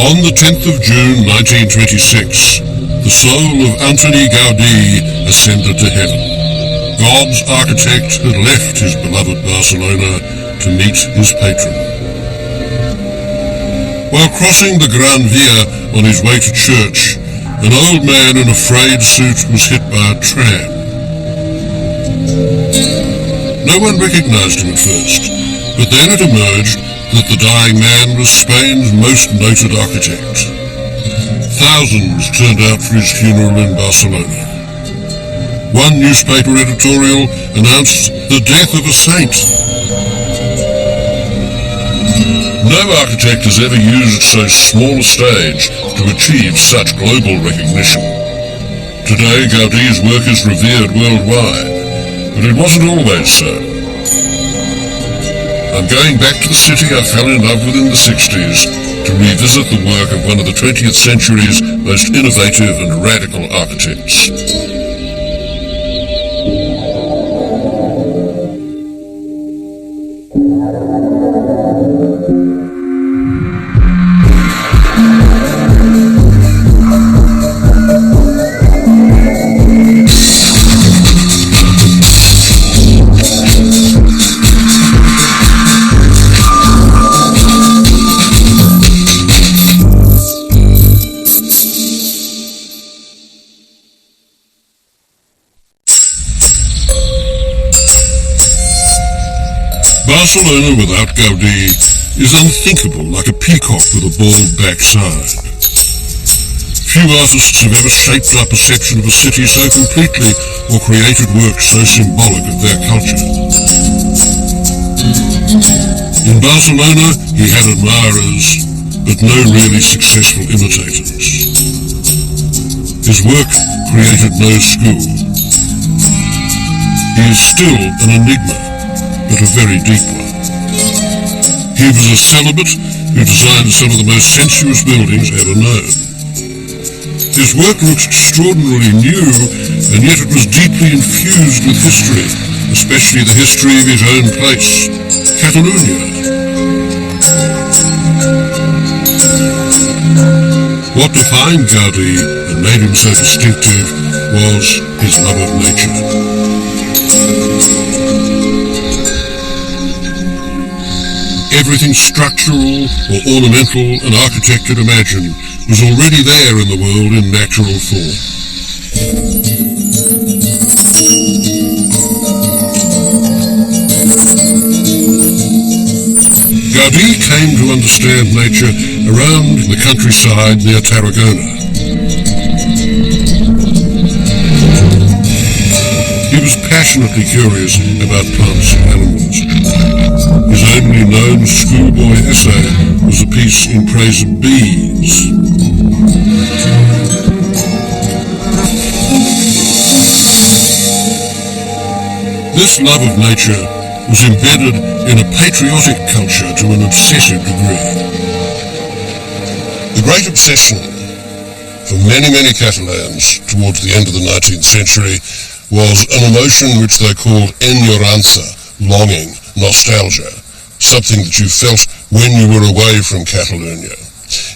On the 10th of June 1926, the soul of Antoni Gaudi ascended to heaven. God's architect had left his beloved Barcelona to meet his patron. While crossing the Gran Via on his way to church, an old man in a frayed suit was hit by a tram. No one recognized him at first, but then it emerged that the dying man was Spain's most noted architect. Thousands turned out for his funeral in Barcelona. One newspaper editorial announced the death of a saint. No architect has ever used so small a stage to achieve such global recognition. Today, Gaudi's work is revered worldwide, but it wasn't always so. I'm going back to the city I fell in love with in the 60s to revisit the work of one of the 20th century's most innovative and radical architects. Barcelona without Gaudi is unthinkable, like a peacock with a bald backside. Few artists have ever shaped our perception of a city so completely or created work so symbolic of their culture. In Barcelona, he had admirers, but no really successful imitators. His work created no school. He is still an enigma, but a very deep one. He was a celibate who designed some of the most sensuous buildings ever known. His work looks extraordinarily new, and yet it was deeply infused with history, especially the history of his own place, Catalonia. What defined Gaudi and made him so distinctive was his love of nature. Everything structural or ornamental an architect could imagine was already there in the world in natural form. Gaudi came to understand nature around the countryside near Tarragona. He was passionately curious about plants and animals. His only known schoolboy essay was a piece in praise of bees. This love of nature was embedded in a patriotic culture to an obsessive degree. The great obsession for many, many Catalans towards the end of the 19th century was an emotion which they called enyoranza, longing, nostalgia, something that you felt when you were away from Catalonia.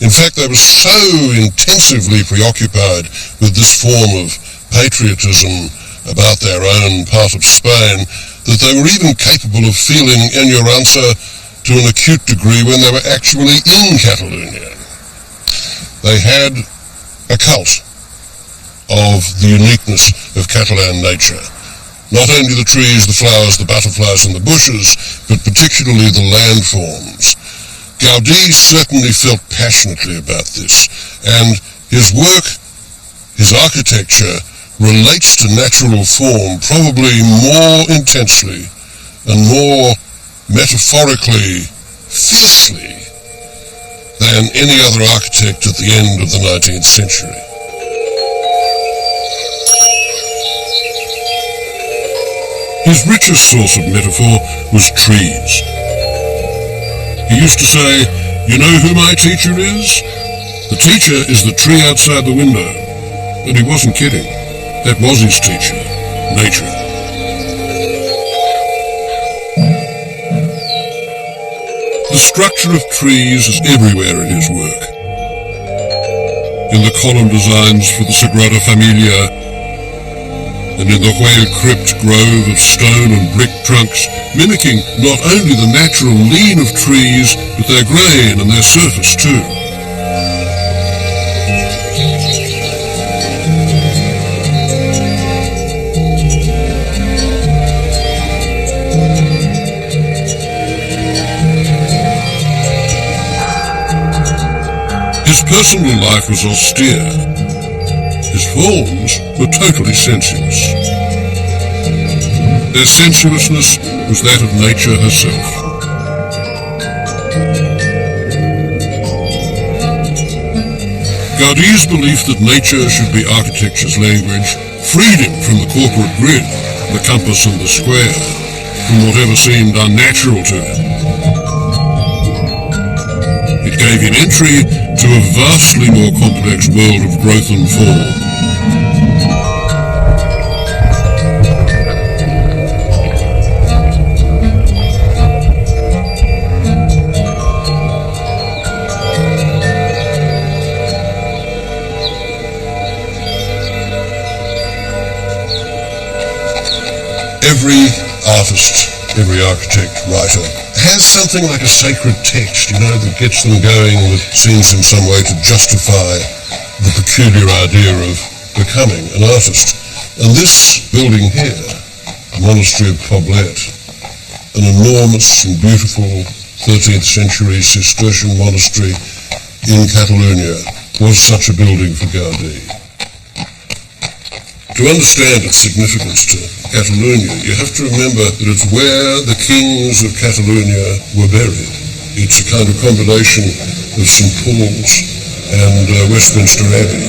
In fact, they were so intensively preoccupied with this form of patriotism about their own part of Spain that they were even capable of feeling enyoranza to an acute degree when they were actually in Catalonia. They had a cult of the uniqueness of Catalan nature. Not only the trees, the flowers, the butterflies and the bushes, but particularly the landforms. Gaudi certainly felt passionately about this, and his work, his architecture, relates to natural form probably more intensely and more metaphorically, fiercely, than any other architect at the end of the 19th century. His richest source of metaphor was trees. He used to say, "You know who my teacher is? The teacher is the tree outside the window." And he wasn't kidding. That was his teacher, nature. The structure of trees is everywhere in his work. in the column designs for the Sagrada Familia, and in the whale crypt grove of stone and brick trunks, mimicking not only the natural lean of trees, but their grain and their surface too. His personal life was austere. His forms were totally sensuous. Their sensuousness was that of nature herself. Gaudi's belief that nature should be architecture's language freed him from the corporate grid, the compass and the square, from whatever seemed unnatural to him. It gave him entry to a vastly more complex world of growth and form. Every artist, every architect, writer has something like a sacred text, that gets them going, that seems in some way to justify the peculiar idea of becoming an artist. And this building here, the Monastery of Poblet, an enormous and beautiful 13th century Cistercian monastery in Catalonia, was such a building for Gaudi. To understand its significance to Catalonia, you have to remember that it's where the kings of Catalonia were buried. It's a kind of combination of St. Paul's and Westminster Abbey.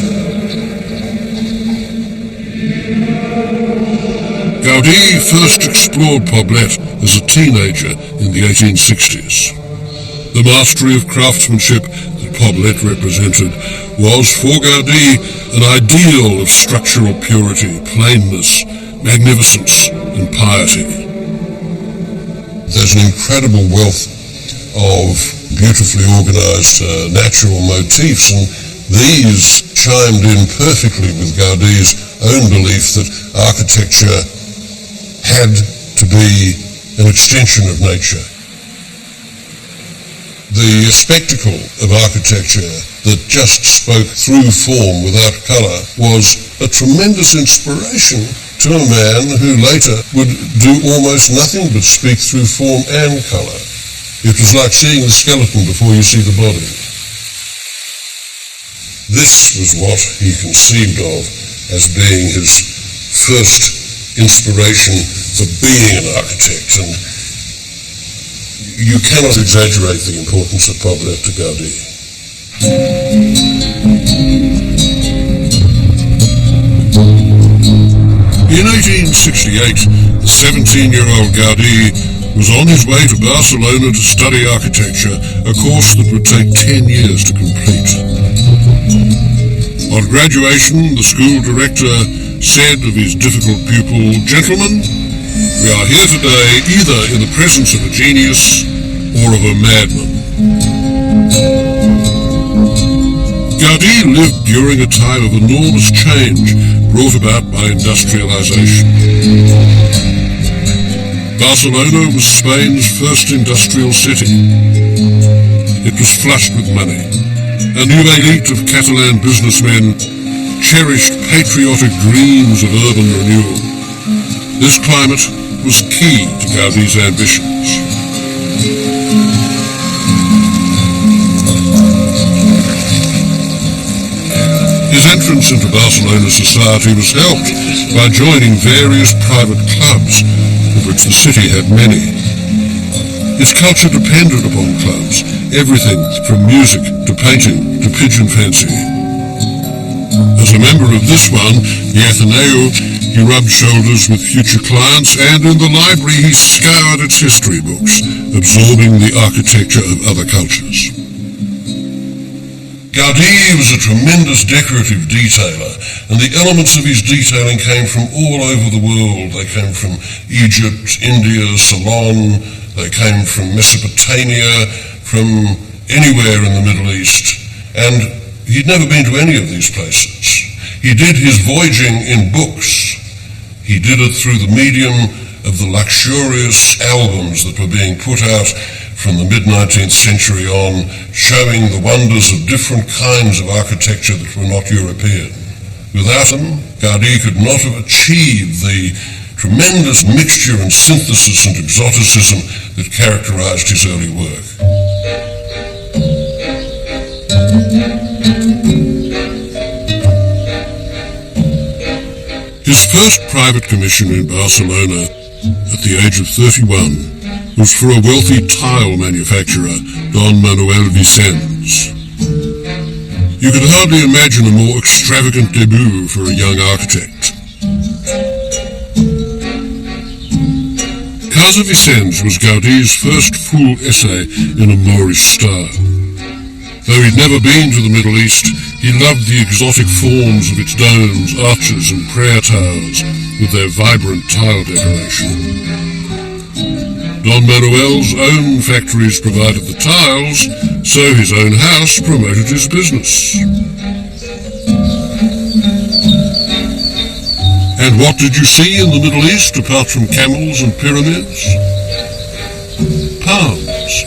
Gaudi first explored Poblet as a teenager in the 1860s. The mastery of craftsmanship that Poblet represented was, for Gaudi, an ideal of structural purity, plainness, magnificence, and piety. There's an incredible wealth of beautifully organized natural motifs, and these chimed in perfectly with Gaudi's own belief that architecture had to be an extension of nature. The spectacle of architecture that just spoke through form without colour was a tremendous inspiration to a man who later would do almost nothing but speak through form and colour. It was like seeing the skeleton before you see the body. This was what he conceived of as being his first inspiration for being an architect, and you cannot exaggerate the importance of Poblet to Gaudi. In 1868, the 17-year-old Gaudi was on his way to Barcelona to study architecture, a course that would take 10 years to complete. On graduation, the school director said of his difficult pupil, "Gentlemen, we are here today either in the presence of a genius or of a madman." Gaudi lived during a time of enormous change brought about by industrialization. Barcelona was Spain's first industrial city. It was flushed with money. A new elite of Catalan businessmen cherished patriotic dreams of urban renewal. This climate was key to Gaudi's ambitions. His entrance into Barcelona society was helped by joining various private clubs, of which the city had many. Its culture depended upon clubs, everything from music to painting to pigeon fancy. As a member of this one, the Ateneo, he rubbed shoulders with future clients, and in the library he scoured its history books, absorbing the architecture of other cultures. Gaudi was a tremendous decorative detailer, and the elements of his detailing came from all over the world. They came from Egypt, India, Ceylon, they came from Mesopotamia, from anywhere in the Middle East. And He'd never been to any of these places. He did his voyaging in books. He did it through the medium of the luxurious albums that were being put out from the mid-19th century on, showing the wonders of different kinds of architecture that were not European. Without them, Gaudi could not have achieved the tremendous mixture and synthesis and exoticism that characterized his early work. His first private commission in Barcelona at the age of 31 was for a wealthy tile manufacturer, Don Manuel Vicens. You could hardly imagine a more extravagant debut for a young architect. Casa Vicens was Gaudi's first full essay in a Moorish style. Though he'd never been to the Middle East, he loved the exotic forms of its domes, arches and prayer towers with their vibrant tile decoration. Don Manuel's own factories provided the tiles, so his own house promoted his business. And what did you see in the Middle East apart from camels and pyramids? Palms.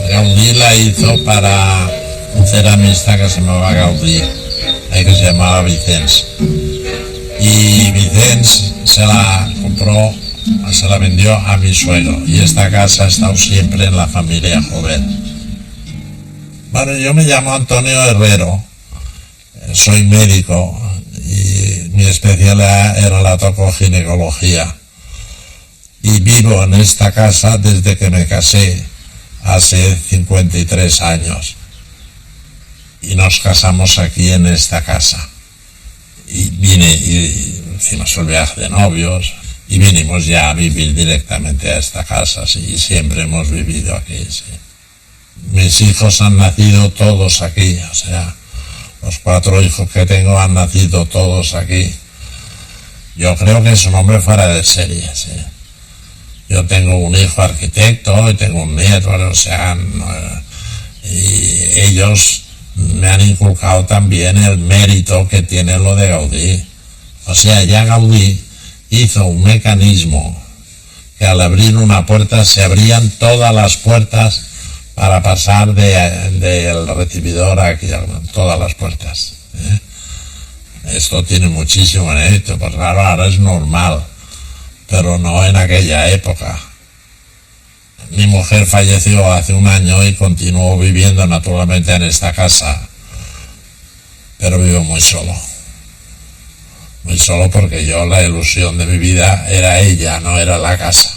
Gaudí la hizo para un ceramista que se llamaba Gaudi, que se llamaba Vicens. Y Vicens se la compró, se la vendió a mi suegro. Y esta casa ha estado siempre en la familia joven. Bueno, yo me llamo Antonio Herrero, soy médico y mi especialidad era la tocoginecología. Y vivo en esta casa desde que me casé, hace 53 años. Y nos casamos aquí en esta casa. Y vine y hicimos el viaje de novios y vinimos ya a vivir directamente a esta casa, sí, y siempre hemos vivido aquí, sí. Mis hijos han nacido todos aquí, o sea, los 4 hijos que tengo han nacido todos aquí. Yo creo que es un hombre fuera de serie, sí. Yo tengo un hijo arquitecto y tengo un nieto, o sea, y ellos me han inculcado también el mérito que tiene lo de Gaudí. O sea, ya Gaudí hizo un mecanismo que al abrir una puerta se abrían todas las puertas para pasar del recibidor aquí, todas las puertas. Esto tiene muchísimo mérito, pues claro, ahora es normal, pero no en aquella época. Mi mujer falleció hace un año y continuó viviendo naturalmente en esta casa, pero vivo muy solo. Muy solo porque yo, la ilusión de mi vida era ella, no era la casa.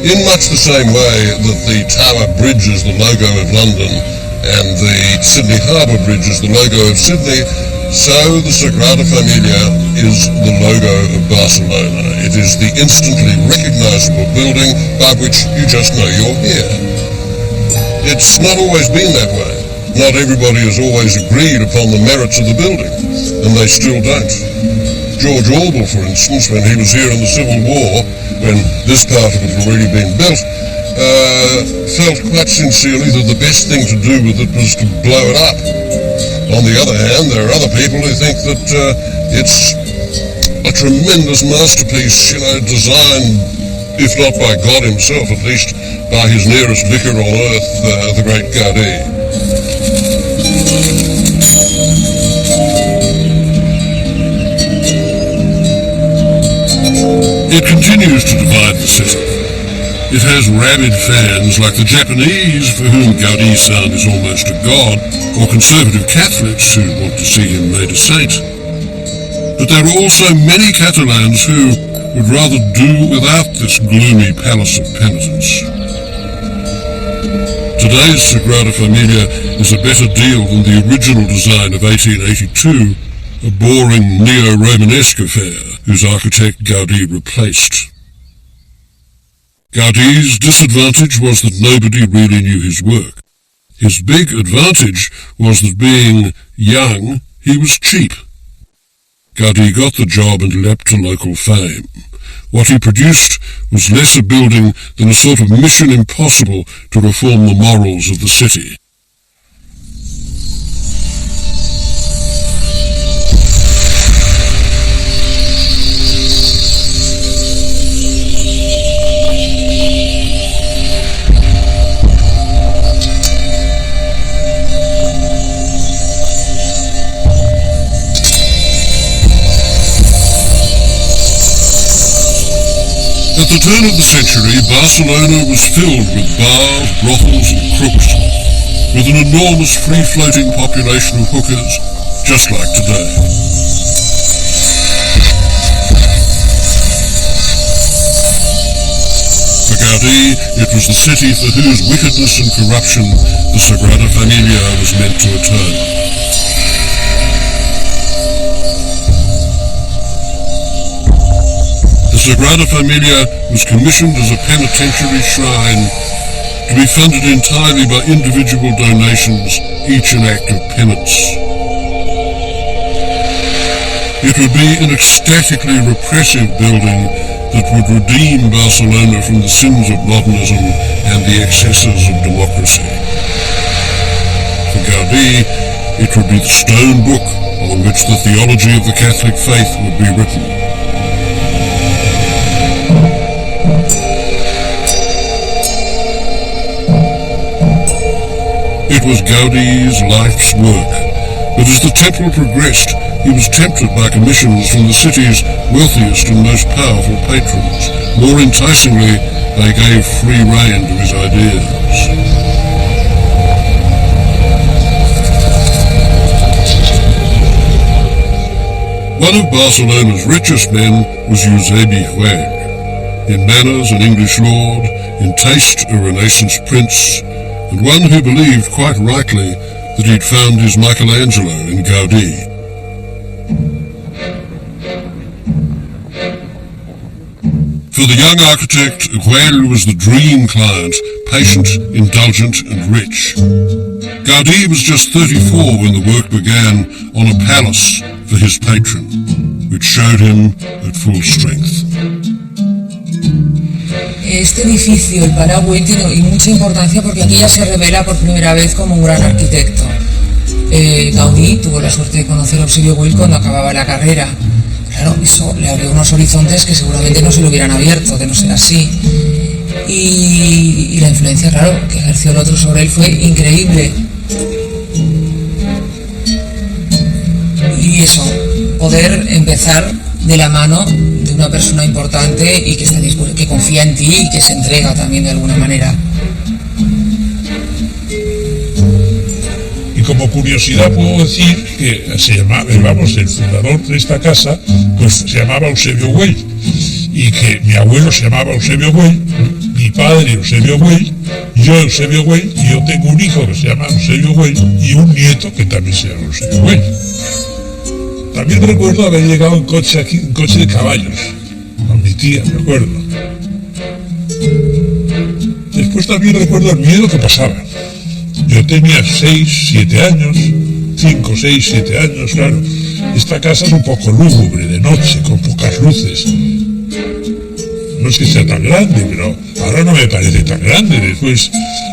In much the same way that the Tower Bridge is the logo of London and the Sydney Harbour Bridge is the logo of Sydney, so the Sagrada Familia is the logo of Barcelona. It is the instantly recognisable building by which you just know you're here. It's not always been that way. Not everybody has always agreed upon the merits of the building, and they still don't. George Orwell, for instance, when he was here in the Civil War, when this part of it had already been built, felt quite sincerely that the best thing to do with it was to blow it up. On the other hand, there are other people who think that it's a tremendous masterpiece, designed, if not by God himself, at least by his nearest vicar on earth, the great Gaudi. It continues to divide the city. It has rabid fans like the Japanese, for whom Gaudi's sound is almost a god, or conservative Catholics who want to see him made a saint. But there are also many Catalans who would rather do without this gloomy palace of penitence. Today's Sagrada Familia is a better deal than the original design of 1882, a boring neo-Romanesque affair whose architect Gaudi replaced. Gaudi's disadvantage was that nobody really knew his work. His big advantage was that being young, he was cheap. Gaudi got the job and leapt to local fame. What he produced was less a building than a sort of mission impossible to reform the morals of the city. At the turn of the century, Barcelona was filled with bars, brothels and crooks, with an enormous free-floating population of hookers, just like today. For Gaudi, it was the city for whose wickedness and corruption the Sagrada Familia was meant to atone. The Sagrada Familia was commissioned as a penitentiary shrine to be funded entirely by individual donations, each an act of penance. It would be an ecstatically repressive building that would redeem Barcelona from the sins of modernism and the excesses of democracy. For Gaudi, it would be the stone book on which the theology of the Catholic faith would be written. It was Gaudi's life's work, but as the temple progressed, he was tempted by commissions from the city's wealthiest and most powerful patrons. More enticingly, they gave free rein to his ideas. One of Barcelona's richest men was Hughes. In manners an English lord, in taste a Renaissance prince, and one who believed quite rightly that he'd found his Michelangelo in Gaudi. For the young architect, Hughes was the dream client, patient, indulgent and rich. Gaudi was just 34 when the work began on a palace for his patron, which showed him at full strength. Este edificio, el Palau Güell, tiene mucha importancia porque aquí ya se revela por primera vez como un gran arquitecto. Gaudí tuvo la suerte de conocer a Eusebio Güell cuando acababa la carrera. Claro, eso le abrió unos horizontes que seguramente no se le hubieran abierto, de no ser así. Y la influencia, claro, que ejerció el otro sobre él fue increíble. Y eso, poder empezar de la mano de una persona importante y que está dispuesta, que confía en ti y que se entrega también de alguna manera. Y como curiosidad puedo decir que se llamaba, el fundador de esta casa, pues se llamaba Eusebio Güell, y que mi abuelo se llamaba Eusebio Güell, mi padre Eusebio Güell, yo Eusebio Güell, y yo tengo un hijo que se llama Eusebio Güell y un nieto que también se llama Eusebio Güell. También recuerdo haber llegado en coche aquí, en coche de caballos, con mi tía, me acuerdo. Después también recuerdo el miedo que pasaba. Yo tenía 6, 7 años, 5, 6, 7 años, claro. Esta casa es un poco lúgubre, de noche, con pocas luces. No es que sea tan grande, pero ahora no me parece tan grande. Después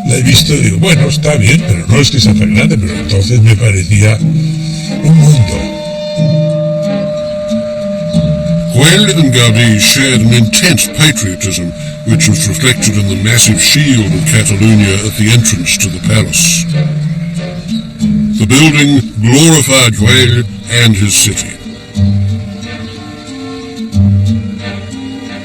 la he visto y digo, bueno, está bien, pero no es que sea tan grande, pero entonces me parecía un mundo. Güell and Gaudi shared an intense patriotism, which was reflected in the massive shield of Catalonia at the entrance to the palace. The building glorified Güell and his city.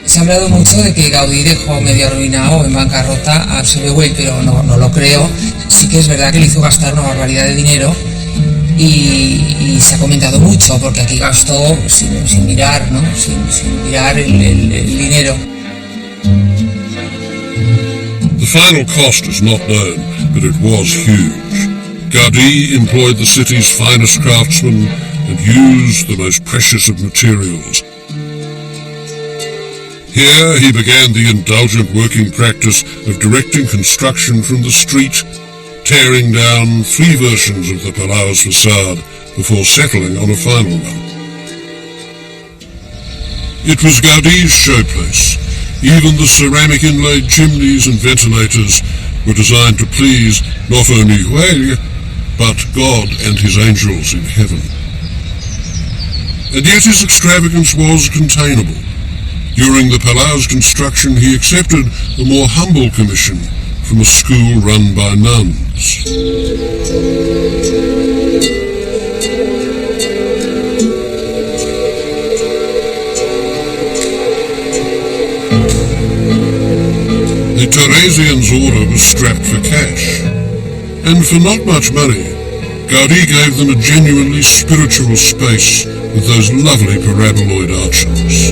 Se ha hablado mucho de que Gaudí dejó medio arruinado en bancarrota a Eusebio Güell, pero no lo creo. Sí que es verdad que le hizo gastar una barbaridad de dinero. Y se ha comentado mucho porque aquí gastó sin mirar, ¿no? sin mirar el dinero. The final cost is not known, but it was huge. Gaudi employed the city's finest craftsmen and use the most precious of materials. Here he began the indulgent working practice of directing construction from the street, tearing down 3 versions of the Palau's facade before settling on a final one. It was Gaudi's showplace. Even the ceramic inlaid chimneys and ventilators were designed to please not only Hughes, but God and his angels in heaven. And yet his extravagance was containable. During the Palau's construction, he accepted a more humble commission from a school run by nuns. The Theresians' order was strapped for cash, and for not much money, Gaudi gave them a genuinely spiritual space with those lovely paraboloid arches.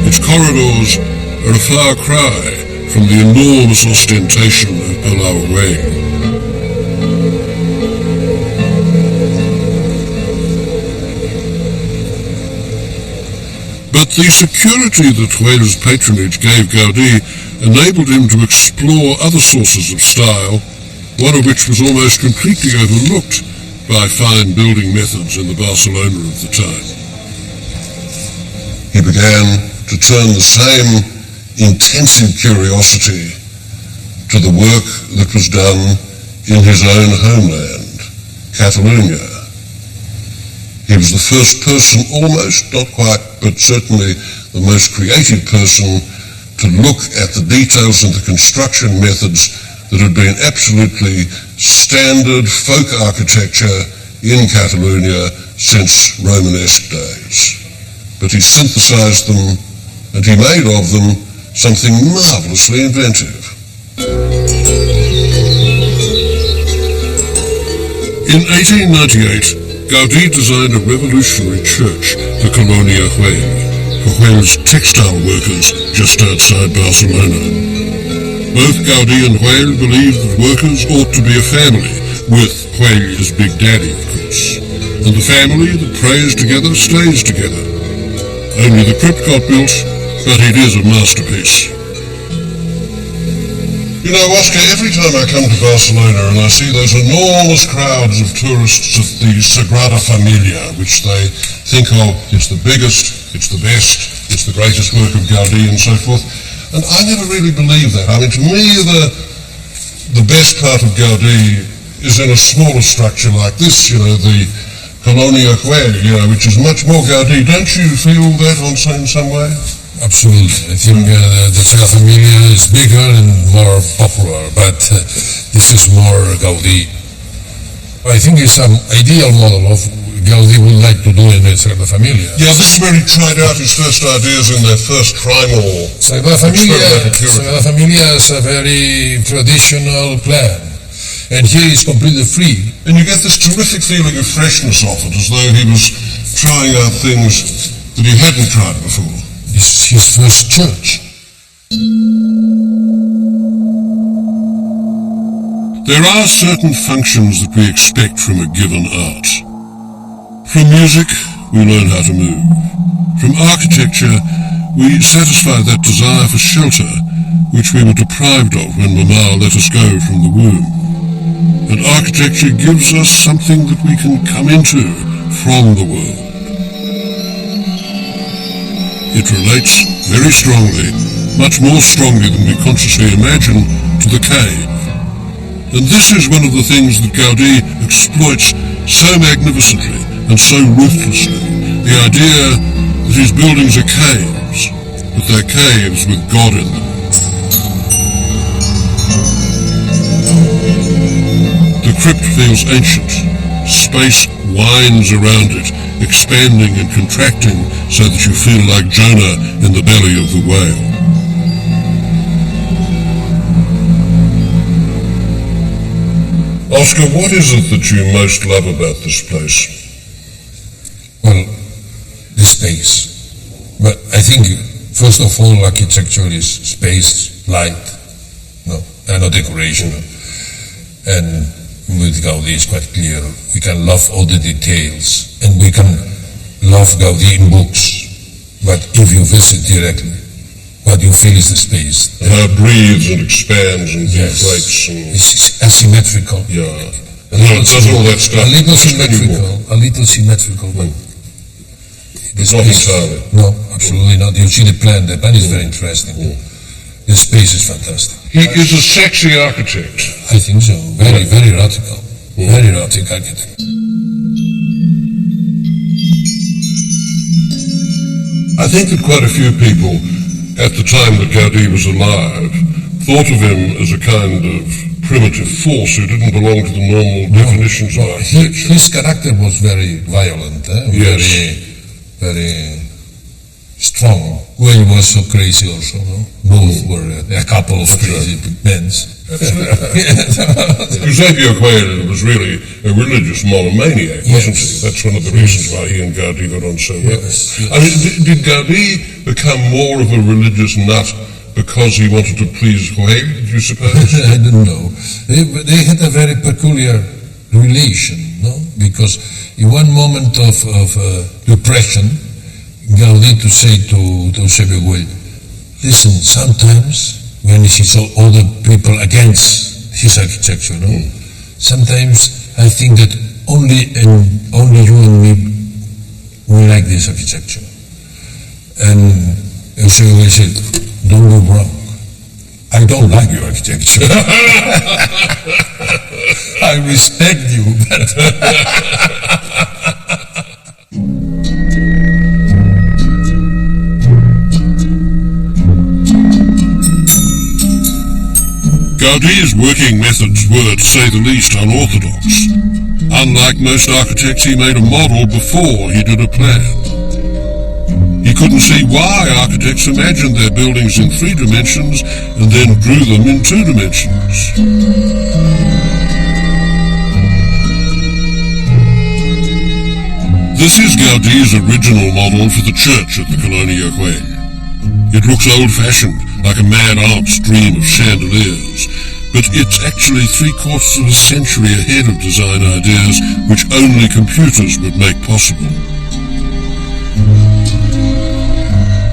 Its corridors are a far cry from the enormous ostentation of Palau Way. But the security that Hughes' patronage gave Gaudi enabled him to explore other sources of style, one of which was almost completely overlooked by fine building methods in the Barcelona of the time. He began to turn the same intensive curiosity to the work that was done in his own homeland, Catalonia. He was the first person, almost, not quite, but certainly the most creative person to look at the details and the construction methods that had been absolutely standard folk architecture in Catalonia since Romanesque days. But he synthesized them and he made of them something marvelously inventive. In 1898, Gaudi designed a revolutionary church, the Colonia Hughes, for Hughes' textile workers just outside Barcelona. Both Gaudi and Hughes believed that workers ought to be a family, with Hughes as Big Daddy, of course. And the family that prays together stays together. Only the crypt got built, but it is a masterpiece. You know, Oscar, every time I come to Barcelona and I see those enormous crowds of tourists at the Sagrada Familia, which they think of, it's the biggest, it's the best, it's the greatest work of Gaudi and so forth, and I never really believe that. I mean, to me, the best part of Gaudi is in a smaller structure like this, you know, the Colonia Hughes, you know, which is much more Gaudi. Don't you feel that in some way? Absolutely. I think the Sagrada Familia is bigger and more popular, but this is more Gaudi. I think it's an ideal model of Gaudi would like to do in the Sagrada Familia. Yeah, this is where he tried out his first ideas in that first primal Sagrada Familia is a very traditional plan, and here is completely free. And you get this terrific feeling of freshness off it, as though he was trying out things that he hadn't tried before. This is his first church. There are certain functions that we expect from a given art. From music, we learn how to move. From architecture, we satisfy that desire for shelter which we were deprived of when Mama let us go from the womb. And architecture gives us something that we can come into from the world. It relates very strongly, much more strongly than we consciously imagine, to the cave. And this is one of the things that Gaudi exploits so magnificently and so ruthlessly, the idea that his buildings are caves, but they're caves with God in them. The crypt feels ancient. Space winds around it, expanding and contracting so that you feel like Jonah in the belly of the whale. Oscar, what is it that you most love about this place? Well, the space. But I think First of all, architecture is space, light, and a decoration. And with Gaudi it's quite clear. We can love all the details, and we can love Gaudi in books. But if you visit directly, what you feel is the space. How it breathes and expands and deflates. And it's asymmetrical. Yeah. And it does all that stuff. A little symmetrical, but the not entirely. No, absolutely not. You see the plan is very interesting. The space is fantastic. He is a sexy architect. I think so. Very, very radical. Very radical architect. I think that quite a few people at the time that Gaudi was alive thought of him as a kind of primitive force who didn't belong to the normal definitions of architecture. His character was very violent, very strong. Well, he was so crazy also, no? Both were a couple of crazy men. Eusebio Coelho was really a religious monomaniac, wasn't he? That's one of the reasons why he and Gaudi got on so well. I mean, did Gaudi become more of a religious nut because he wanted to please Coelho, did you suppose? I don't know. They had a very peculiar relation, no? Because in one moment of depression, Gaudi to say to Eusebio Coelho, listen, sometimes when he saw all the people against his architecture, no? Sometimes I think that only you and me we like this architecture. And Eusebio Coelho said, don't go wrong. I don't like your architecture. I respect you, but Gaudi's working methods were, to say the least, unorthodox. Unlike most architects, he made a model before he did a plan. He couldn't see why architects imagined their buildings in 3 dimensions and then drew them in 2 dimensions. This is Gaudi's original model for the church at the Colonia Coelho. It looks old-fashioned, like a mad aunt's dream of chandeliers, but it's actually 3/4 of a century ahead of design ideas which only computers would make possible.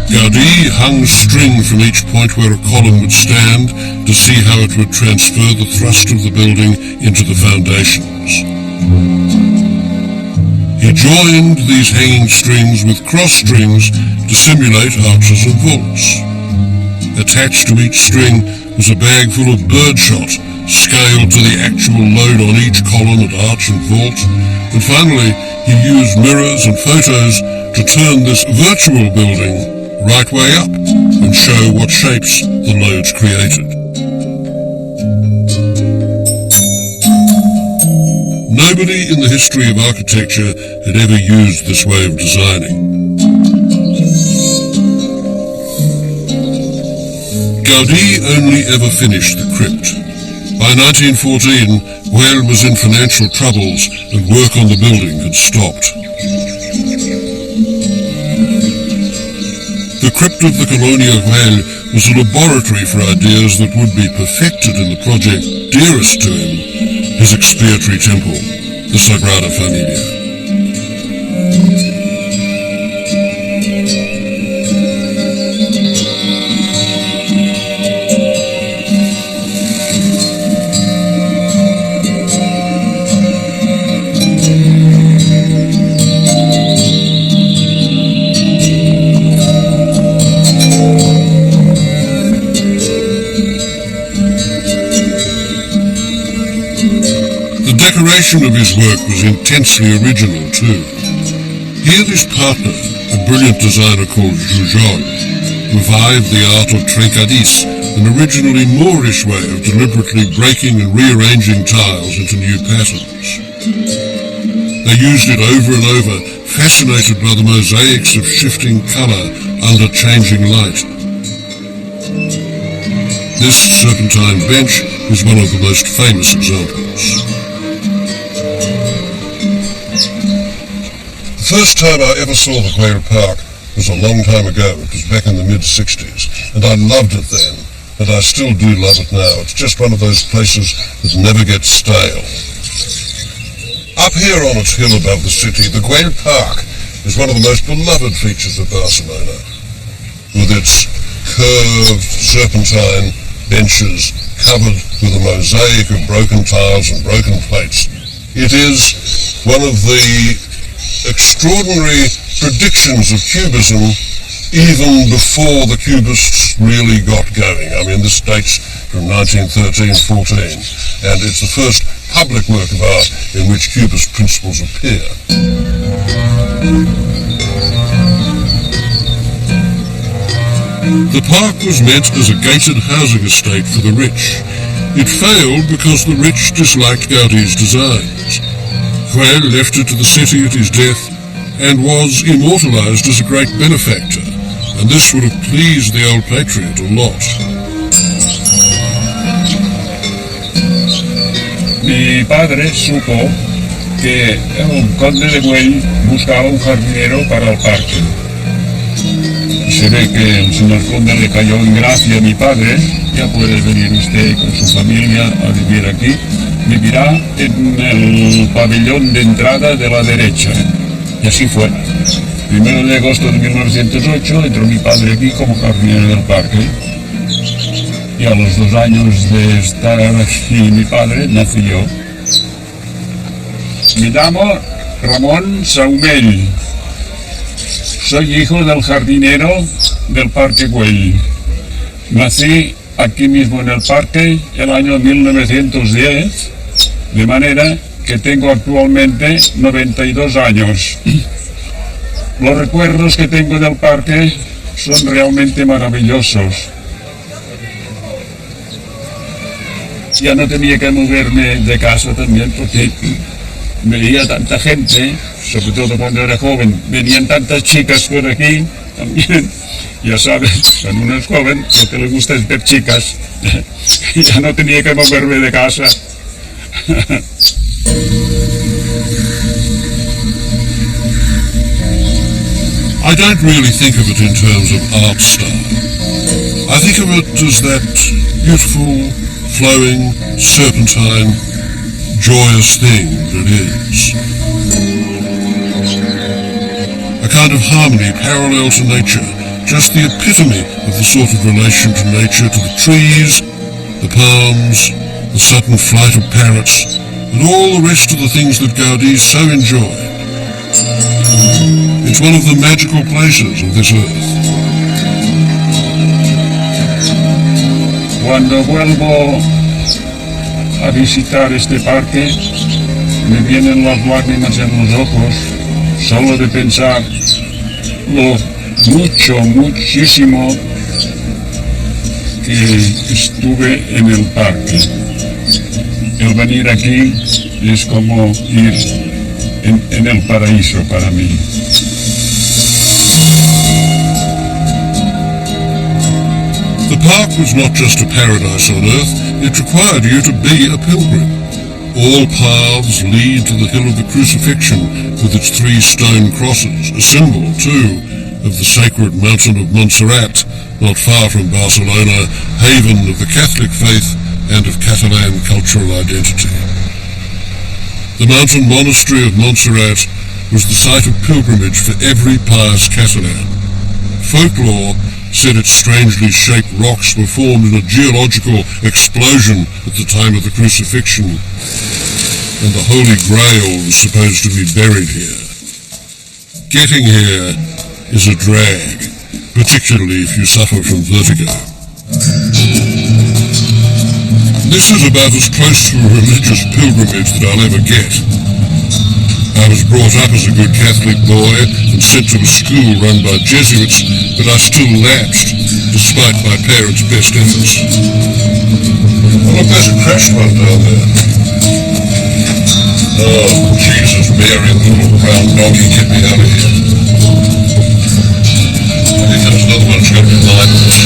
Gaudi hung string from each point where a column would stand to see how it would transfer the thrust of the building into the foundations. He joined these hanging strings with cross strings to simulate arches and vaults. Attached to each string was a bag full of birdshot, scaled to the actual load on each column and arch and vault. And finally, he used mirrors and photos to turn this virtual building right way up and show what shapes the loads created. Nobody in the history of architecture had ever used this way of designing. Gaudi only ever finished the crypt. By 1914, Coelho was in financial troubles and work on the building had stopped. The crypt of the Colonia Coelho was a laboratory for ideas that would be perfected in the project dearest to him, his expiatory temple, the Sagrada Familia. The decoration of his work was intensely original too. He and his partner, a brilliant designer called Hughes, revived the art of trencadís, an originally Moorish way of deliberately breaking and rearranging tiles into new patterns. They used it over and over, fascinated by the mosaics of shifting colour under changing light. This serpentine bench is one of the most famous examples. The first time I ever saw the Coelho Park was a long time ago. It was back in the mid-60s, and I loved it then, and I still do love it now. It's just one of those places that never gets stale. Up here on its hill above the city, the Güell Park is one of the most beloved features of Barcelona, with its curved serpentine benches covered with a mosaic of broken tiles and broken plates. It is one of the extraordinary predictions of Cubism even before the Cubists really got going. I mean, this dates from 1913-14, and it's the first public work of art in which Cubist principles appear. The park was meant as a gated housing estate for the rich. It failed because the rich disliked Gaudi's designs. Güell left it to the city at his death and was immortalized as a great benefactor, and this would have pleased the old patriot a lot. Mi padre supo que el conde de Güell buscaba un jardinero para el parque. Se ve que el señor conde le cayó en gracia a mi padre. Ya puede venir usted con su familia a vivir aquí. Vivirá en el pabellón de entrada de la derecha. Y así fue. 1 de agosto de 1908 entró mi padre aquí como jardinero del parque. Y a los 2 años de estar aquí mi padre, nací yo. Me llamo Ramón Saumell. Soy hijo del jardinero del Parque Güell. Nací aquí mismo en el parque el año 1910, de manera que tengo actualmente 92 años. Los recuerdos que tengo del parque son realmente maravillosos. Ya no tenía que moverme de casa también porque veía tanta gente, sobre todo cuando era joven, venían tantas chicas por aquí también. Ya sabes, cuando uno es joven, lo que le gusta es ver chicas. Ya no tenía que moverme de casa. I don't really think of it in terms of art style. I think of it as that beautiful, flowing, serpentine, joyous thing that is. A kind of harmony parallel to nature, just the epitome of the sort of relation to nature, to the trees, the palms, the sudden flight of parrots, and all the rest of the things that Gaudi so enjoyed. It's one of the magical places of this earth. Cuando vuelvo a visitar este parque, me vienen las lágrimas en los ojos, solo de pensar lo muchísimo que estuve en el parque. El venir aquí es como ir en el paraíso para mí. The park was not just a paradise on earth, it required you to be a pilgrim. All paths lead to the hill of the crucifixion with its 3 stone crosses, a symbol, too, of the sacred mountain of Montserrat, not far from Barcelona, haven of the Catholic faith and of Catalan cultural identity. The mountain monastery of Montserrat was the site of pilgrimage for every pious Catalan. Folklore said its strangely shaped rocks were formed in a geological explosion at the time of the crucifixion, and the Holy Grail was supposed to be buried here. Getting here is a drag, particularly if you suffer from vertigo. This is about as close to a religious pilgrimage that I'll ever get. I was brought up as a good Catholic boy and sent to a school run by Jesuits, but I still lapsed, despite my parents' best efforts. Oh, look, there's a crash one down there. Oh, Jesus, Mary, the little brown donkey, get me out of here. I think there's another one that's got to be behind us.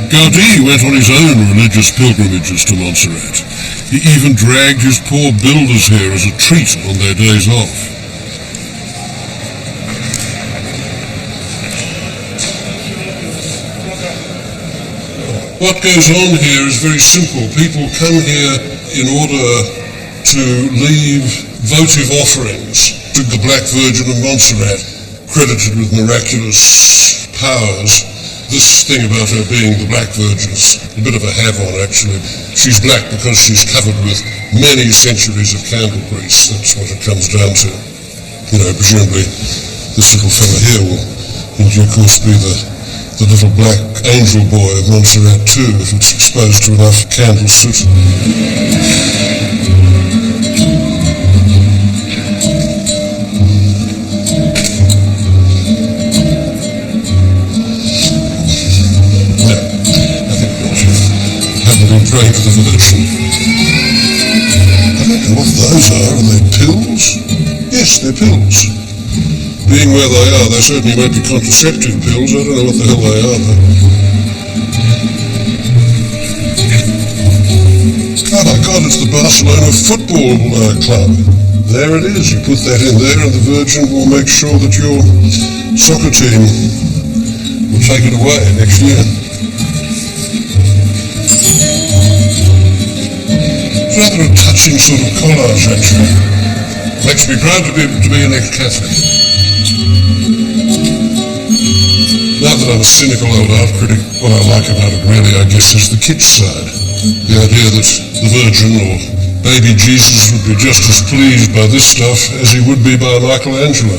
Gaudi went on his own religious pilgrimages to Montserrat. He even dragged his poor builders here as a treat on their days off. What goes on here is very simple. People come here in order to leave votive offerings to the Black Virgin of Montserrat, credited with miraculous powers. This thing about her being the Black Virgin is a bit of a have-on, actually. She's black because she's covered with many centuries of candle grease. That's what it comes down to. You know, presumably this little fella here will in due course be the little black angel boy of Montserrat too, if it's exposed to enough candle soot. Praying for the Virgin. I don't know what those are. Are they pills? Yes, they're pills. Being where they are, they certainly won't be contraceptive pills. I don't know what the hell they are, though. Oh my God, it's the Barcelona football club. There it is. You put that in there and the Virgin will make sure that your soccer team will take it away next year. Rather a touching sort of collage, actually. Makes me proud to be an ex-Catholic. Now that I'm a cynical old art critic, what I like about it really, I guess, is the kitsch side. The idea that the Virgin or baby Jesus would be just as pleased by this stuff as he would be by Michelangelo.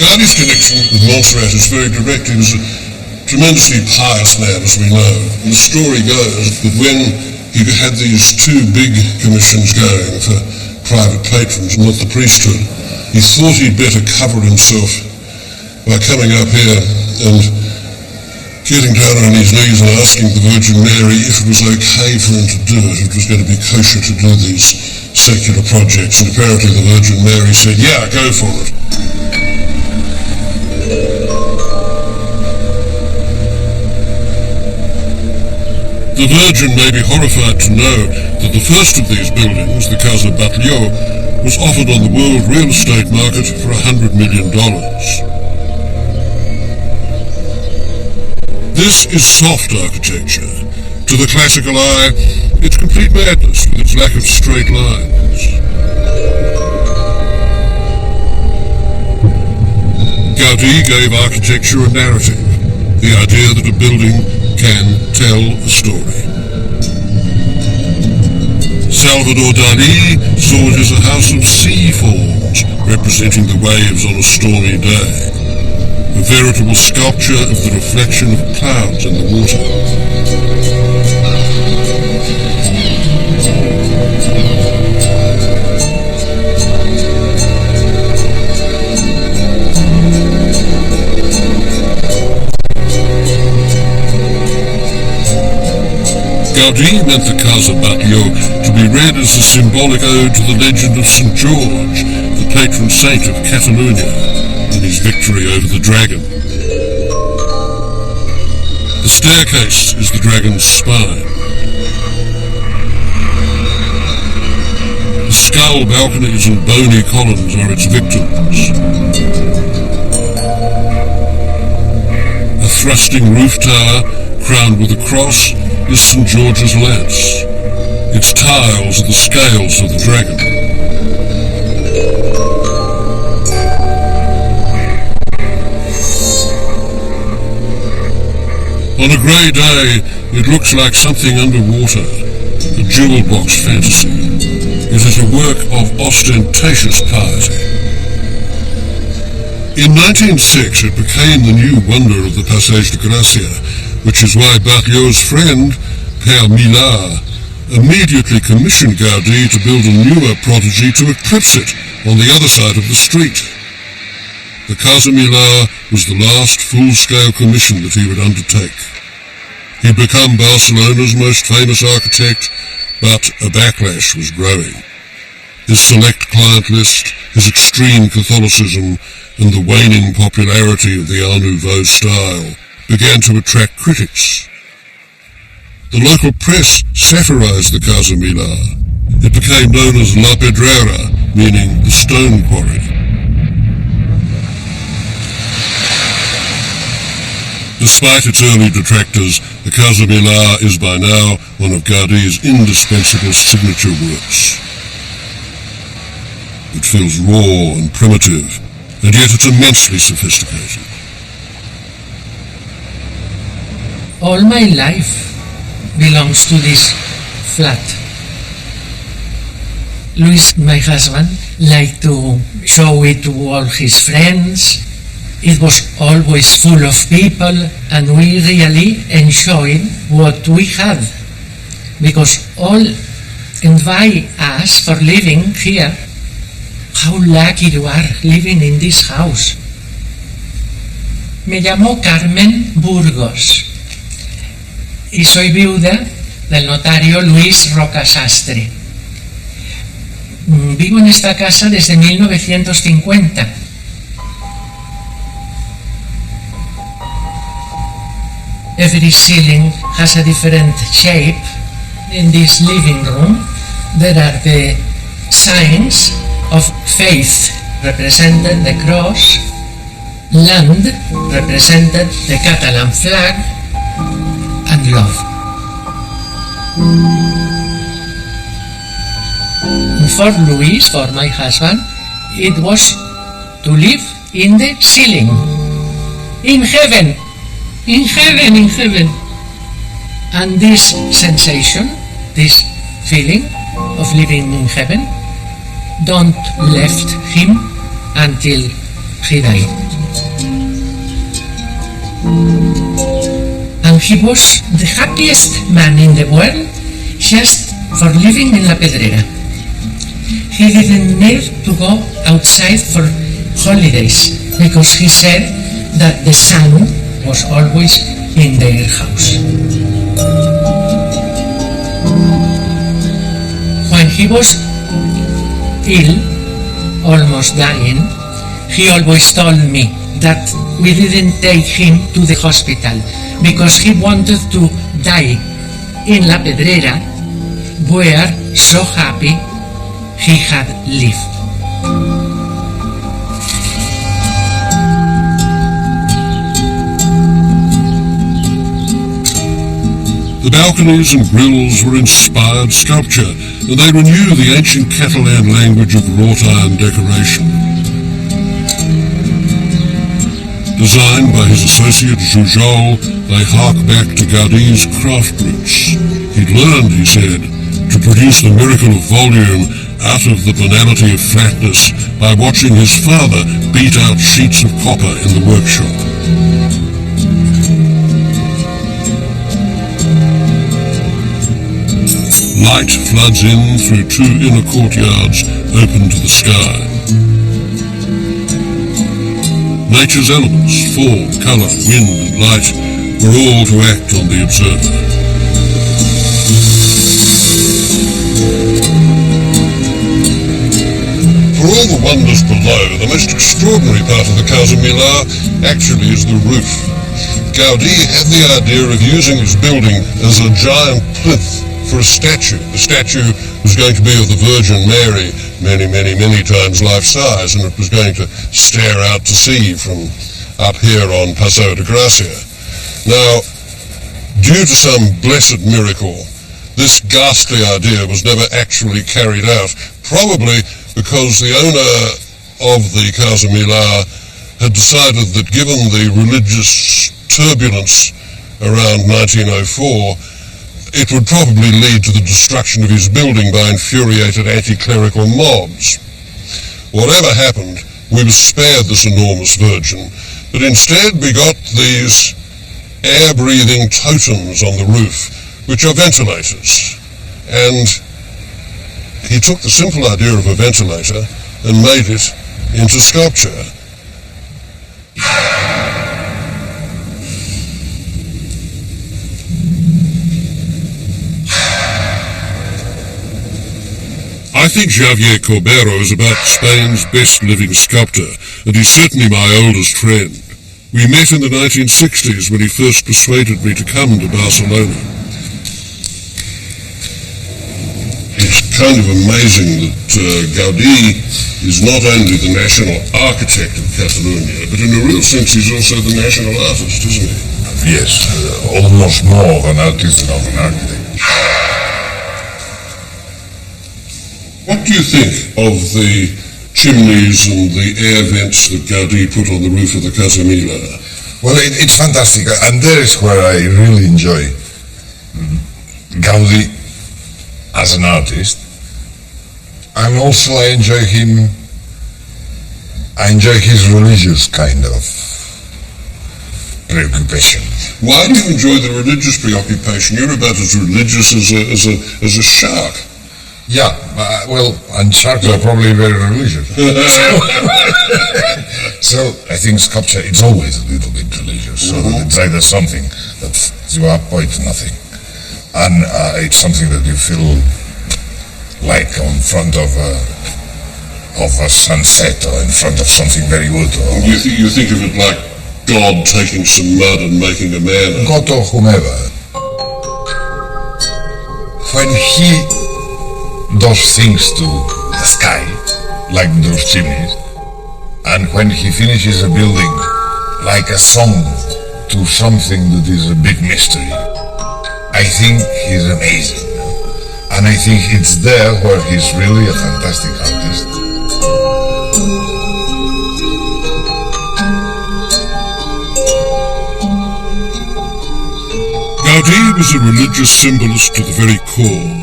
Gaudi's connection with Montserrat is very direct. He was a tremendously pious man, as we know. And the story goes that when he had these two big commissions going for private patrons, not the priesthood, he thought he'd better cover himself by coming up here and getting down on his knees and asking the Virgin Mary if it was okay for him to do it. It was going to be kosher to do these secular projects. And apparently the Virgin Mary said, yeah, go for it. The Virgin may be horrified to know that the first of these buildings, the Casa Batlló, was offered on the world real estate market for $100 million. This is soft architecture. To the classical eye, it's complete madness with its lack of straight lines. Gaudi gave architecture a narrative, the idea that a building can tell a story. Salvador Dali saw it as a house of sea falls, representing the waves on a stormy day. A veritable sculpture of the reflection of clouds in the water. Gaudi meant the Casa Batlló to be read as a symbolic ode to the legend of St. George, the patron saint of Catalonia, and his victory over the dragon. The staircase is the dragon's spine. The skull balconies and bony columns are its victims. A thrusting roof tower crowned with a cross is St. George's lance. Its tiles are the scales of the dragon. On a grey day, it looks like something underwater, a jewel box fantasy. It is a work of ostentatious piety. In 1906, it became the new wonder of the Passage de Gracia, which is why Batlló's friend, Père Millar, immediately commissioned Gaudi to build a newer prodigy to eclipse it on the other side of the street. The Casa Millar was the last full-scale commission that he would undertake. He'd become Barcelona's most famous architect, but a backlash was growing. His select client list, his extreme Catholicism, and the waning popularity of the Art Nouveau style began to attract critics. The local press satirized the Casa Millar. It became known as La Pedrera, meaning the stone quarry. Despite its early detractors, the Casa Millar is by now one of Gaudi's indispensable signature works. It feels raw and primitive, and yet it's immensely sophisticated. All my life belongs to this flat. Luis, my husband, liked to show it to all his friends. It was always full of people, and we really enjoyed what we had, because all envy us for living here. How lucky you are living in this house. Me llamo Carmen Burgos y soy viuda del notario Luis Roca Sastre. Vivo en esta casa desde 1950. Every ceiling has a different shape. In this living room there are the signs of faith, represented the cross, land, represented the Catalan flag, and love. For Luis, for my husband, it was to live in the ceiling, in heaven. In heaven, in heaven. And this sensation, this feeling of living in heaven, don't left him until he died. And he was the happiest man in the world just for living in La Pedrera. He didn't need to go outside for holidays because he said that the sun was always in their house. When he was ill, almost dying, he always told me that we didn't take him to the hospital because he wanted to die in La Pedrera, where so happy he had lived. The balconies and grilles were inspired sculpture, and they renew the ancient Catalan language of wrought iron decoration. Designed by his associate Jujol, they hark back to Gaudi's craft roots. He'd learned, he said, to produce the miracle of volume out of the banality of flatness by watching his father beat out sheets of copper in the workshop. Light floods in through two inner courtyards open to the sky. Nature's elements, form, colour, wind and light, were all to act on the observer. For all the wonders below, the most extraordinary part of the Casa Millar actually is the roof. Gaudi had the idea of using his building as a giant plinth for a statue. The statue was going to be of the Virgin Mary, many times life-size, and it was going to stare out to sea from up here on Paseo de Gracia. Now, due to some blessed miracle, this ghastly idea was never actually carried out, probably because the owner of the Casa Millar had decided that given the religious turbulence around 1904, it would probably lead to the destruction of his building by infuriated anti-clerical mobs. Whatever happened, we were spared this enormous virgin, but instead we got these air-breathing totems on the roof, which are ventilators. And he took the simple idea of a ventilator and made it into sculpture. I think Javier Corbero is about Spain's best living sculptor, and he's certainly my oldest friend. We met in the 1960s when he first persuaded me to come to Barcelona. It's kind of amazing that Gaudi is not only the national architect of Catalonia, but in a real sense he's also the national artist, isn't he? Yes, almost more of an artist than of an architect. What do you think of the chimneys and the air vents that Gaudi put on the roof of the Casa Mila? Well, it's fantastic, and there is where I really enjoy Gaudi as an artist, and also I enjoy his religious kind of preoccupation. Why do you enjoy the religious preoccupation? You're about as religious as a shark. Yeah, well, and sharks are probably very religious. So I think sculpture, it's always a little bit religious. So it's either something that fills you up or it's nothing. And it's something that you feel like in front of a sunset or in front of something very good. Or You think of it like God taking some mud and making a man. God or whomever. When he does things to the sky, like those chimneys, and when he finishes a building like a song to something that is a big mystery, I think he's amazing. And I think it's there where he's really a fantastic artist. Gaudi was a religious symbolist to the very core.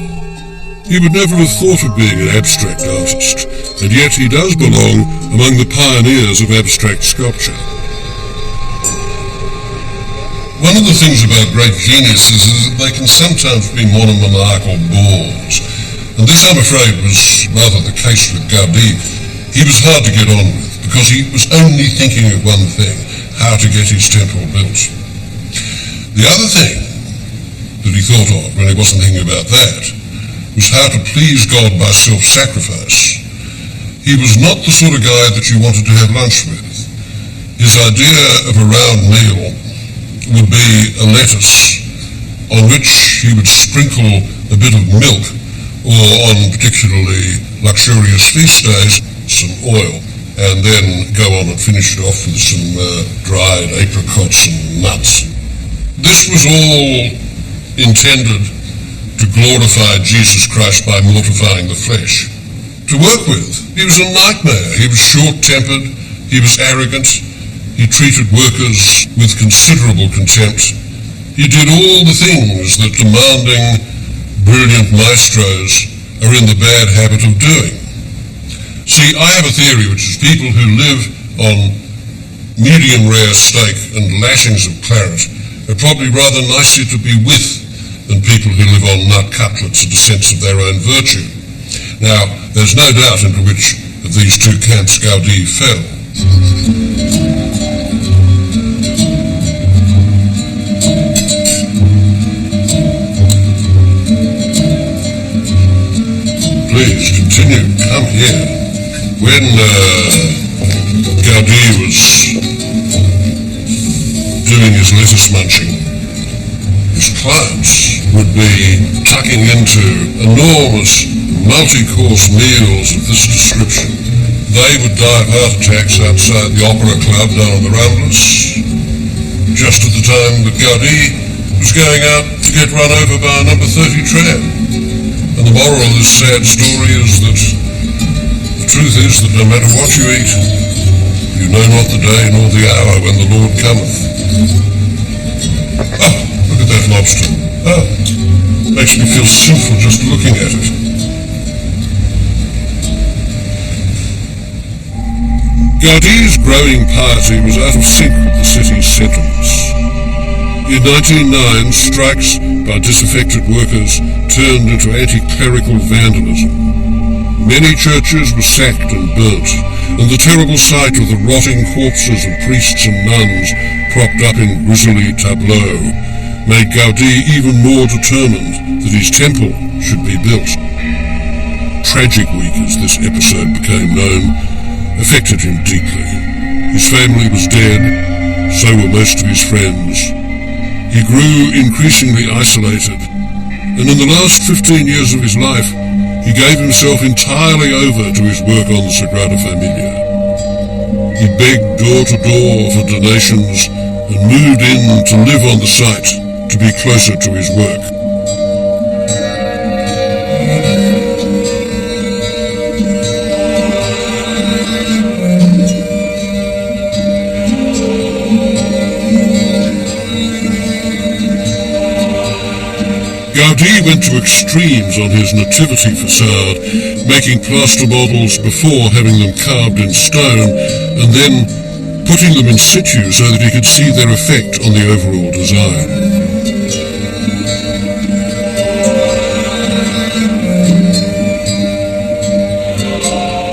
He would never have thought of being an abstract artist, and yet he does belong among the pioneers of abstract sculpture. One of the things about great geniuses is that they can sometimes be monomaniacal bores, and this, I'm afraid, was rather the case with Gaudi. He was hard to get on with, because he was only thinking of one thing, how to get his temple built. The other thing that he thought of when he wasn't thinking about that was how to please God by self-sacrifice. He was not the sort of guy that you wanted to have lunch with. His idea of a round meal would be a lettuce on which he would sprinkle a bit of milk, or on particularly luxurious feast days, some oil, and then go on and finish it off with some dried apricots and nuts. This was all intended to glorify Jesus Christ by mortifying the flesh. To work with, he was a nightmare. He was short-tempered, he was arrogant, he treated workers with considerable contempt. He did all the things that demanding, brilliant maestros are in the bad habit of doing. See, I have a theory, which is people who live on medium rare steak and lashings of claret are probably rather nicer to be with than people who live on nut cutlets and a sense of their own virtue. Now, there's no doubt into which of these two camps Gaudi fell. Please, continue. Come here. When Gaudi was doing his lettuce munching, his clients would be tucking into enormous multi-course meals of this description. They would die of heart attacks outside the Opera Club down on the Ramblers, just at the time that Gaudi was going out to get run over by a number 30 tram. And the moral of this sad story is that the truth is that no matter what you eat, you know not the day nor the hour when the Lord cometh. Oh, look at that lobster. Oh, makes me feel sinful just looking at it. Gaudi's growing piety was out of sync with the city's sentiments. In 1909, strikes by disaffected workers turned into anti-clerical vandalism. Many churches were sacked and burnt, and the terrible sight of the rotting corpses of priests and nuns propped up in grisly tableaux made Gaudi even more determined that his temple should be built. Tragic Week, as this episode became known, affected him deeply. His family was dead, So were most of his friends. He grew increasingly isolated, and in the last 15 years of his life, he gave himself entirely over to his work on the Sagrada Familia. He begged door to door for donations and moved in to live on the site to be closer to his work. Gaudi went to extremes on his nativity facade, making plaster models before having them carved in stone, and then putting them in situ so that he could see their effect on the overall design.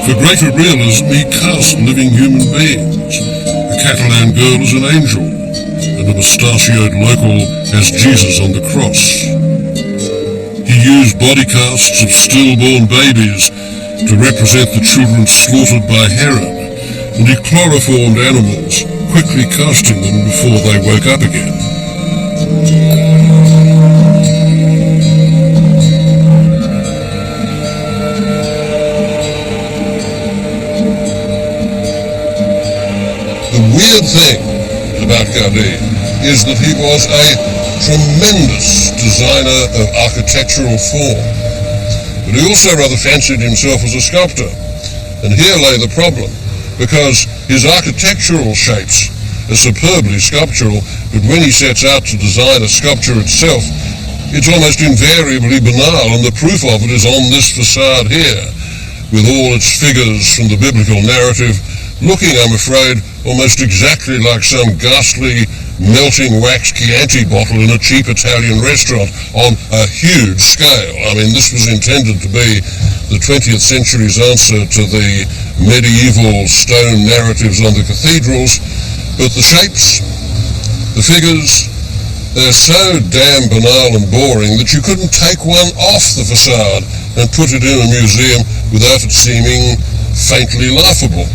For greater realism, he cast living human beings, a Catalan girl as an angel, and a mustachioed local as Jesus on the cross. He used body casts of stillborn babies to represent the children slaughtered by Herod, and he chloroformed animals, quickly casting them before they woke up again. The weird thing about Gaudi is that he was a tremendous designer of architectural form, but he also rather fancied himself as a sculptor. And here lay the problem, because his architectural shapes are superbly sculptural, but when he sets out to design a sculpture itself, it's almost invariably banal, and the proof of it is on this facade here, with all its figures from the biblical narrative, looking, I'm afraid, almost exactly like some ghastly melting wax Chianti bottle in a cheap Italian restaurant on a huge scale. I mean, this was intended to be the 20th century's answer to the medieval stone narratives on the cathedrals, but the shapes, the figures, they're so damn banal and boring that you couldn't take one off the facade and put it in a museum without it seeming faintly laughable.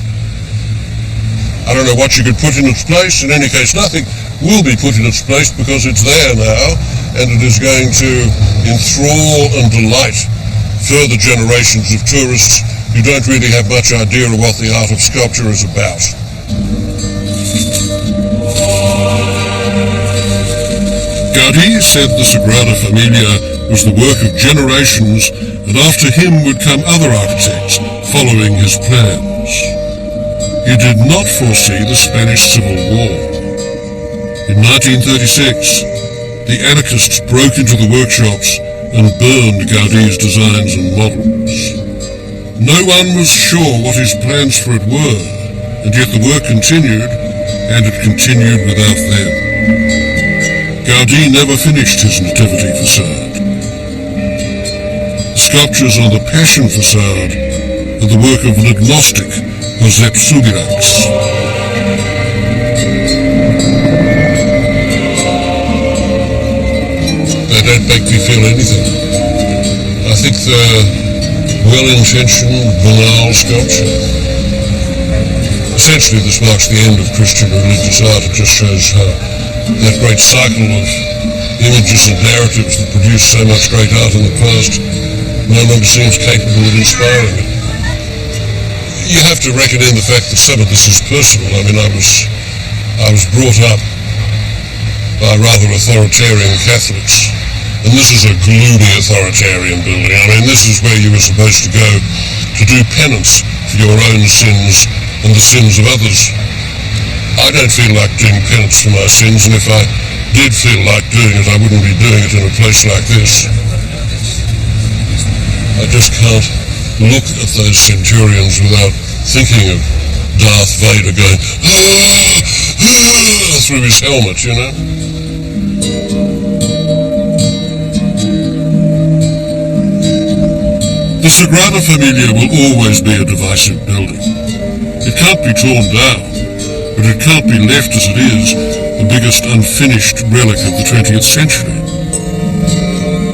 I don't know what you could put in its place. In any case, nothing will be put in its place because it's there now, and it is going to enthrall and delight further generations of tourists who don't really have much idea of what the art of sculpture is about. Gaudi said the Sagrada Familia was the work of generations, and after him would come other architects following his plans. He did not foresee the Spanish Civil War. In 1936, the anarchists broke into the workshops and burned Gaudi's designs and models. No one was sure what his plans for it were, and yet the work continued, and it continued without them. Gaudi never finished his nativity facade. The sculptures on the Passion facade are the work of an agnostic, Josep Subirats. They don't make me feel anything. I think they're well-intentioned, banal sculpture. Essentially, this marks the end of Christian religious art. It just shows how that great cycle of images and narratives that produced so much great art in the past no longer seems capable of inspiring it. You have to reckon in the fact that some of this is personal. I mean, I was brought up by rather authoritarian Catholics, and this is a gloomy authoritarian building. I mean, this is where you were supposed to go to do penance for your own sins and the sins of others. I don't feel like doing penance for my sins, and if I did feel like doing it, I wouldn't be doing it in a place like this. I just can't look at those centurions without thinking of Darth Vader going through his helmet, you know. The Sagrada Familia will always be a divisive building. It can't be torn down, but it can't be left as it is, the biggest unfinished relic of the 20th century.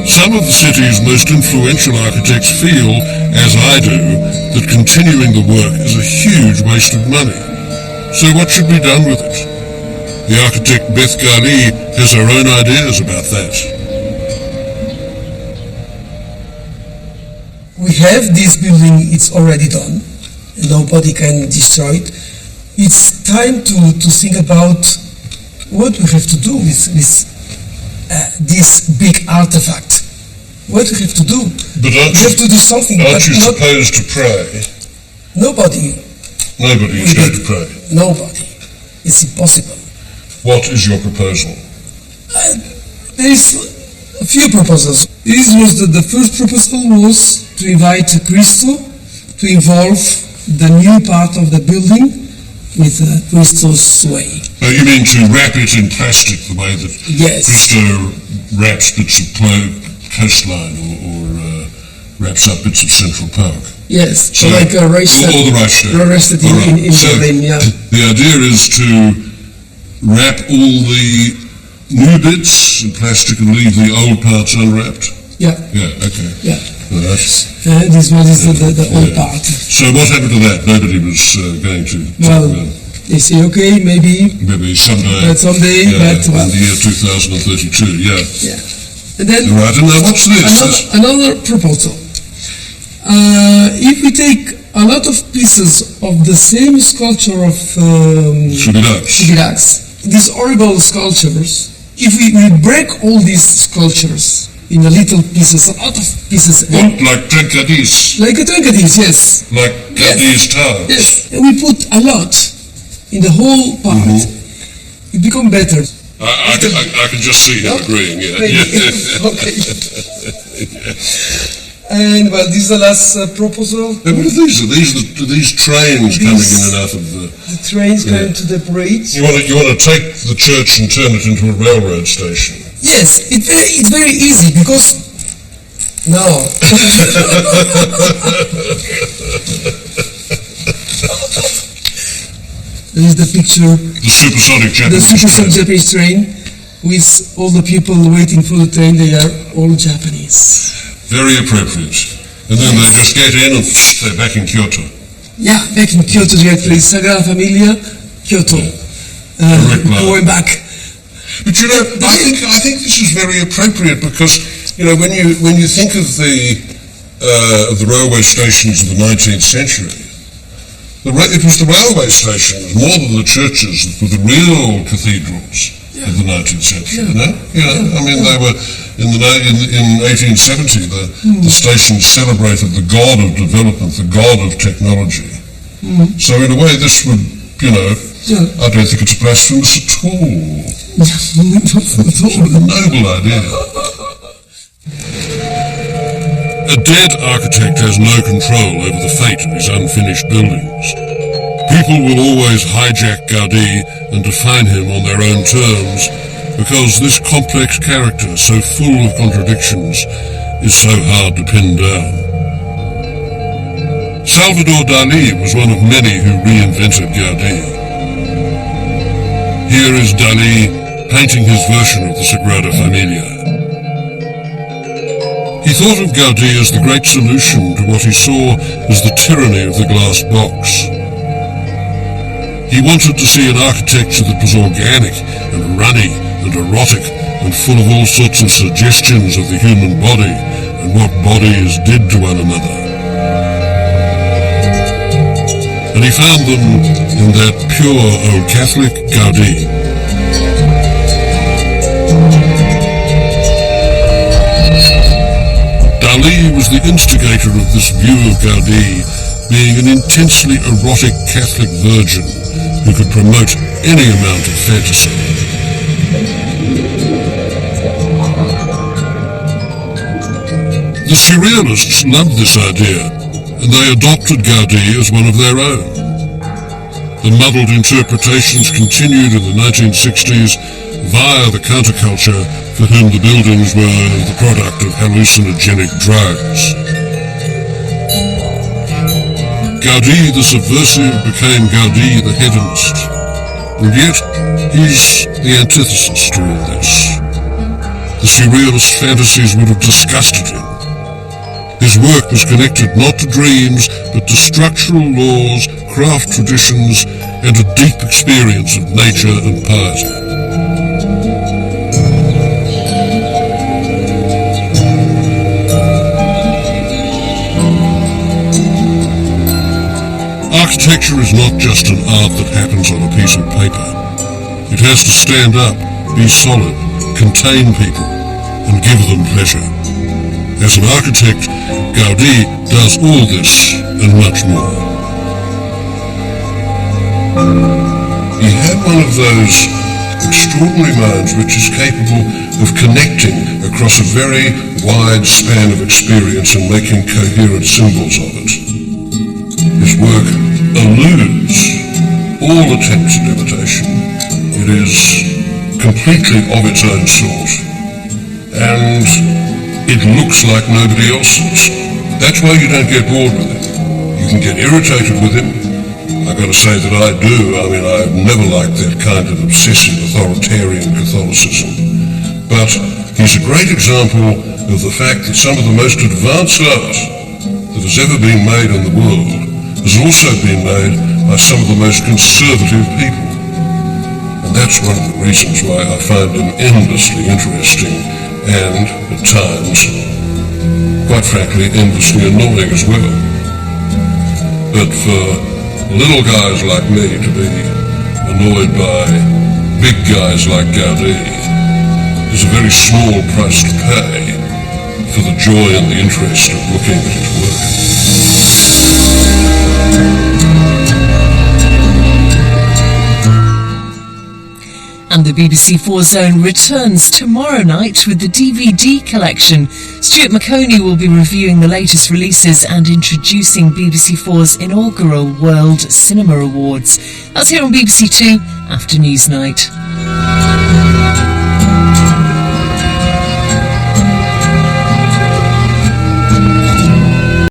Some of the city's most influential architects feel, as I do, that continuing the work is a huge waste of money. So what should be done with it? The architect Beth Gaudi has her own ideas about that. We have this building, it's already done. Nobody can destroy it. It's time to think about what we have to do with this big artifact. What we have to do? But we have to do something. Aren't you supposed to pray? Nobody is going to pray. Nobody. It's impossible. What is your proposal? There is a few proposals. This was the first proposal was to invite Cristo to involve the new part of the building with Cristo's way. Oh, you mean to wrap it in plastic the way that Cristo wraps bits of coastline or wraps up bits of Central Park? Yes, so like a Reichstag. Or the Reichstag. In Berlin, yeah. The idea is to wrap all the new bits in plastic and leave the old parts unwrapped? Yeah. Yeah, okay. Yeah. Well, this one is the old part. So what happened to that? Nobody was going to... They say, okay, maybe someday. But someday, in the year 2032, yeah. Yeah. And then... Right, and now what's this? Another proposal. If we take a lot of pieces of the same sculpture of Subirachs, these horrible sculptures, if we break all these sculptures in a little pieces, a lot of pieces. What, like Trencadís? Like a Trencadís, yes. Like Gaudí's towers? Yes. And we put a lot in the whole part. It become better. I can just see him agreeing, yeah. Okay. And well, this is the last proposal. And what are these? Are these trains coming in and out of the trains coming to the parade? You want to take the church and turn it into a railroad station? Yes, it's very easy because no. This is the picture. The supersonic Japanese train with all the people waiting for the train. They are all Japanese. Very appropriate. And then they just get in and they're back in Kyoto. Yeah, back in Kyoto directly. Sagrada Familia, Kyoto. Going back. But you know, I think this is very appropriate because when you think of the railway stations of the 19th century, it was the railway stations more than the churches that were the real cathedrals of the 19th century. I mean, they were in 1870. The station celebrated the god of development, the god of technology. So in a way, this would, I don't think it's blasphemous at all. It's a noble idea. A dead architect has no control over the fate of his unfinished buildings. People will always hijack Gaudi and define him on their own terms because this complex character, so full of contradictions, is so hard to pin down. Salvador Dali was one of many who reinvented Gaudi. Here is Dali painting his version of the Sagrada Familia. He thought of Gaudi as the great solution to what he saw as the tyranny of the glass box. He wanted to see an architecture that was organic and runny and erotic and full of all sorts of suggestions of the human body and what bodies did to one another. And he found them in that pure old Catholic Gaudi. Dali was the instigator of this view of Gaudi being an intensely erotic Catholic virgin who could promote any amount of fantasy. The Surrealists loved this idea, and they adopted Gaudi as one of their own. The muddled interpretations continued in the 1960s via the counterculture for whom the buildings were the product of hallucinogenic drugs. Gaudi the subversive became Gaudi the hedonist, and yet he's the antithesis to all this. The Surrealist fantasies would have disgusted him. His work was connected not to dreams, but to structural laws, craft traditions, and a deep experience of nature and piety. Architecture is not just an art that happens on a piece of paper. It has to stand up, be solid, contain people, and give them pleasure. As an architect, Gaudi does all this and much more. He had one of those extraordinary minds which is capable of connecting across a very wide span of experience and making coherent symbols of it. His work eludes all attempts at imitation. It is completely of its own sort, and it looks like nobody else's. That's why you don't get bored with him. You can get irritated with him. I've got to say that I do. I mean, I've never liked that kind of obsessive authoritarian Catholicism. But he's a great example of the fact that some of the most advanced art that has ever been made in the world has also been made by some of the most conservative people. And that's one of the reasons why I find him endlessly interesting and, at times, quite frankly, endlessly annoying as well. But for little guys like me to be annoyed by big guys like Gaudi is a very small price to pay for the joy and the interest of looking at his work. And the BBC 4 Zone returns tomorrow night with the DVD collection. Stuart Maconie will be reviewing the latest releases and introducing BBC 4's inaugural World Cinema Awards. That's here on BBC 2 after Newsnight.